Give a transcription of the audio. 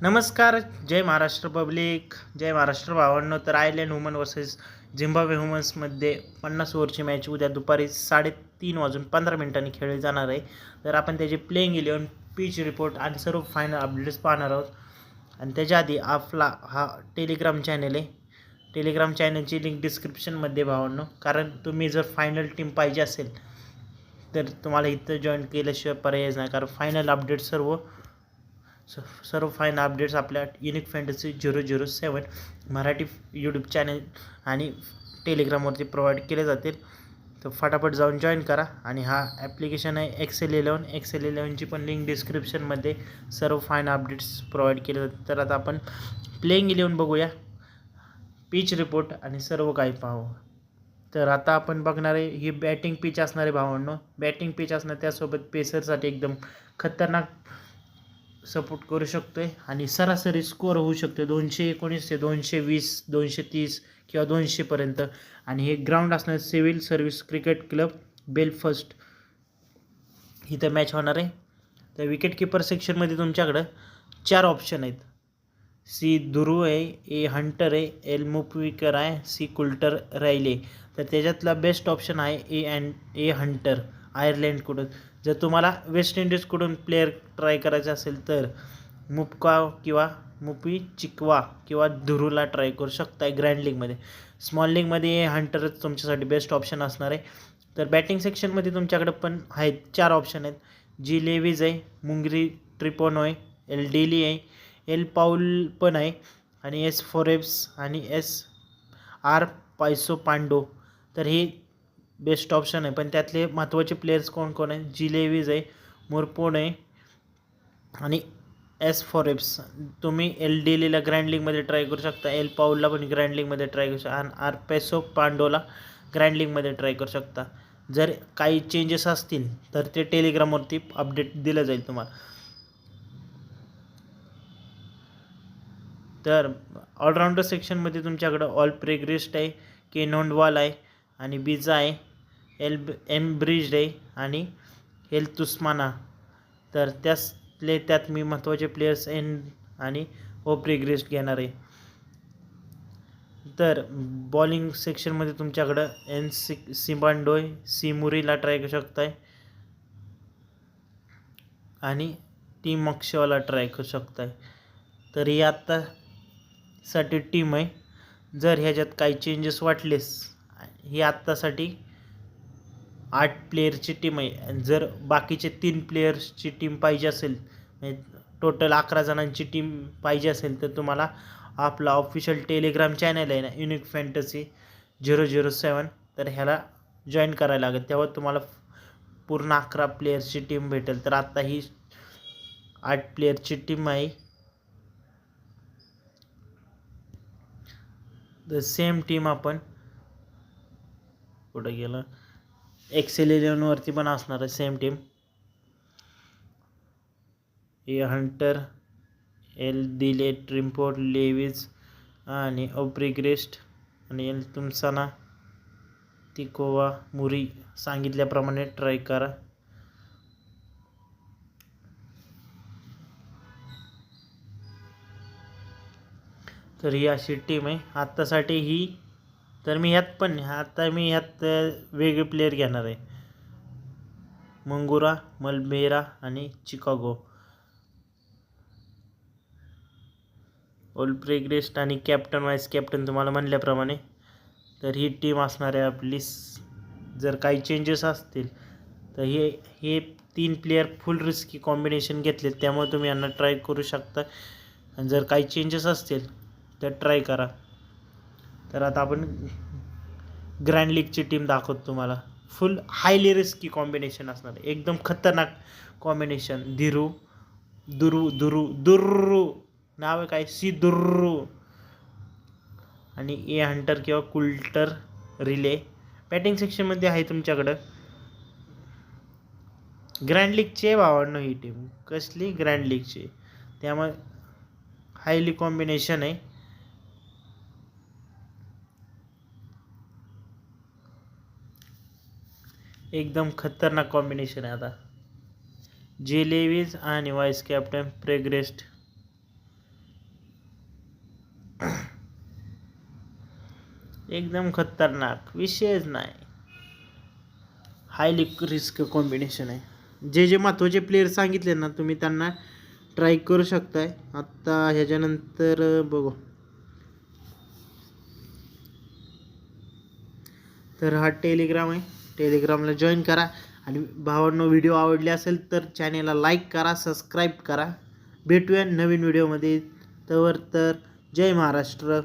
नमस्कार. जय महाराष्ट्र पब्लिक, जय महाराष्ट्र भावांनो. तर आयर्लंड वुमन वर्सेस झिम्बाब्वे वुमन्समध्ये 50 ओव्हरची मॅच उद्या दुपारी 3:15 खेळली जाणार आहे. तर आपण त्याचे प्लेइंग 11, पिच रिपोर्ट आणि सर्व फायनल अपडेट्स पाहणार आहोत. आणि त्याच्या आधी आपला हा टेलिग्राम चॅनल आहे. टेलिग्राम चॅनलची लिंक डिस्क्रिप्शनमध्ये भावांनो. कारण तुम्ही जर फायनल टीम पाहिजे असेल तर तुम्हाला इथं जॉईन केल्याशिवाय पर्यायच नाही. कारण फायनल अपडेट सर्व फाईन अपडेट्स आपल्या unique fantasy 007 Marathi YouTube channel आणि टेलिग्रामवरती प्रोव्हाइड केले जातील. तर फटाफट जाऊन जॉईन करा. आणि हा ॲप्लिकेशन आहे एक्सेल11ची पण लिंक डिस्क्रिप्शनमध्ये सर्व फाईन अपडेट्स प्रोव्हाइड केले जातील. तर आता आपण प्लेइंग 11 बघूया, पिच रिपोर्ट आणि सर्व काही पाहू. तर आता आपण बघणार आहे ही बॅटिंग पिच असणार आहे भावांनो. बॅटिंग पिच असणार, त्यासोबत पेसरसाठी एकदम खतरनाक सपोर्ट करू शकतो आहे. आणि सरासरी स्कोअर होऊ शकतो 219 ते 220, 230 किंवा 200पर्यंत. आणि हे ग्राउंड असणार सिव्हिल सर्व्हिस क्रिकेट क्लब बेलफस्ट इथं मॅच होणार आहे. तर विकेट किपर सेक्शनमध्ये तुमच्याकडं 4 ऑप्शन आहेत. सी दुरू आहे, ए हंटर आहे, एल मुपविकर आहे, सी कुल्टर राहिले. तर त्याच्यातला बेस्ट ऑप्शन आहे ए हंटर आयर्लंडकडून. जर तुम्हाला वेस्ट इंडिजकडून प्लेअर ट्राय करायचा असेल तर मुपका किंवा मुपी चिकवा किंवा धुरूला ट्राय करू शकता ग्रँड लीगमध्ये. स्मॉल लीगमध्ये ए हंटरच तुमच्यासाठी बेस्ट ऑप्शन असणार आहे. तर बॅटिंग सेक्शनमध्ये तुमच्याकडे पण आहेत 4 ऑप्शन आहेत. जी लेविज आहे, मुंगरी ट्रिपोनो आहे, एल डेली आहे, एल पाऊल पण आहे, आणि एस फोरेब्स आणि एस आर पायसो पांडो. तर हे बेस्ट ऑप्शन आहे. पण त्यातले महत्त्वाचे प्लेयर्स कोण कोण आहेत? जी लेविज आहे, मुरपोन आहे आणि एस फॉरेब्स. तुम्ही एल डेलीला ग्रँड लीगमध्ये ट्राय करू शकता, एल पाऊलला पण ग्रँड लीगमध्ये ट्राय करू शकता, आणि आर पेसो पांडोला ग्रँड लीगमध्ये ट्राय करू शकता. जर काही चेंजेस असतील तर ते टेलिग्रामवरती अपडेट दिलं जाईल तुम्हाला. तर ऑलराऊंडर सेक्शनमध्ये तुमच्याकडं ऑल प्रेग्रिस्ट आहे, के नोंडवाल आहे आणि बिजा आहे, एम ब्रिज आहे आणि एल तुस्माना. तर त्यात मी महत्त्वाचे प्लेयर्स एन आणि ओ प्रेग्रिस्ट घेणार आहे. तर बॉलिंग सेक्शनमध्ये तुमच्याकडं एन सिबांडोय, सिमुरीला ट्राय करू शकताय आणि टीम अक्षवाला ट्राय करू शकताय. तर ही आत्तासाठी टीम आहे. जर ह्याच्यात काही चेंजेस वाटलेस, ही आत्तासाठी 8 प्लेयरची टीम आहे. जर बाकीचे 3 प्लेयर्सची टीम पाहिजे असेल, म्हणजे टोटल 11 जणांची टीम पाहिजे असेल, तर तुम्हाला आपला ऑफिशियल टेलिग्राम चॅनल आहे ना युनिक फॅन्टसी 007, तर ह्याला जॉईन करायला लागेल. तेव्हा तुम्हाला पूर्ण 11 प्लेयर्सची टीम भेटेल. तर आत्ता ही 8 प्लेयरची टीम आहे. द सेम टीम आपण कुठं गेलं, एक्सेल11वरती पण असणार आहे सेम टीम. ए हंटर, एल दिले ट्रिम्पोर्ट लेविज आणि ओप्रिग्रेस्ट आणि एल तुमसाना तिकोवा मुरी सांगितल्याप्रमाणे ट्राय करा. तर ही अशी टीम आहे आत्तासाठी ही. तर मी ह्यात वेगळे प्लेयर घेणार आहे, मंगुरा, मलबेरा आणि चिकागो. ऑल प्रेग्रेस्ट आणि कॅप्टन वाईस कॅप्टन तुम्हाला म्हणल्याप्रमाणे. तर ही टीम असणार आहे आपली. जर काही चेंजेस असतील तर हे 3 प्लेयर फुल रिस्की कॉम्बिनेशन घेतले, त्यामुळे तुम्ही यांना ट्राय करू शकता. आणि जर काही चेंजेस असतील तर ट्राय करा. तर आता आपण ग्रँड लीगची टीम दाखवतो तुम्हाला. फुल हायली रिस्की कॉम्बिनेशन असणार आहे, एकदम खतरनाक कॉम्बिनेशन. दुर्रू नाव आहे काय, सी दुर्रू आणि ए हंटर किंवा कुल्टर रिले. बॅटिंग सेक्शनमध्ये आहे तुमच्याकडं ग्रँड लीगचे भावांनो. ही टीम कसली ग्रँड लीगची, त्यामुळे हायली कॉम्बिनेशन आहे. एकदम खतरनाक कॉम्बिनेशन आहे. आता जे लेविज आणि वाईस कॅप्टन प्रेग्रेस्ट एकदम खतरनाक, विषयच नाही. हायली रिस्क कॉम्बिनेशन आहे. जे महत्त्वाचे प्लेयर सांगितले ना तुम्ही त्यांना ट्राय करू शकताय. आत्ता ह्याच्यानंतर बघू. तर हा टेलिग्राम आहे, टेलिग्रामला जॉईन करा. आणि भावांनो, व्हिडिओ आवडले असेल तर चॅनेलला लाईक करा, सबस्क्राईब करा. भेटूया नवीन व्हिडिओमध्ये. तर जय महाराष्ट्र.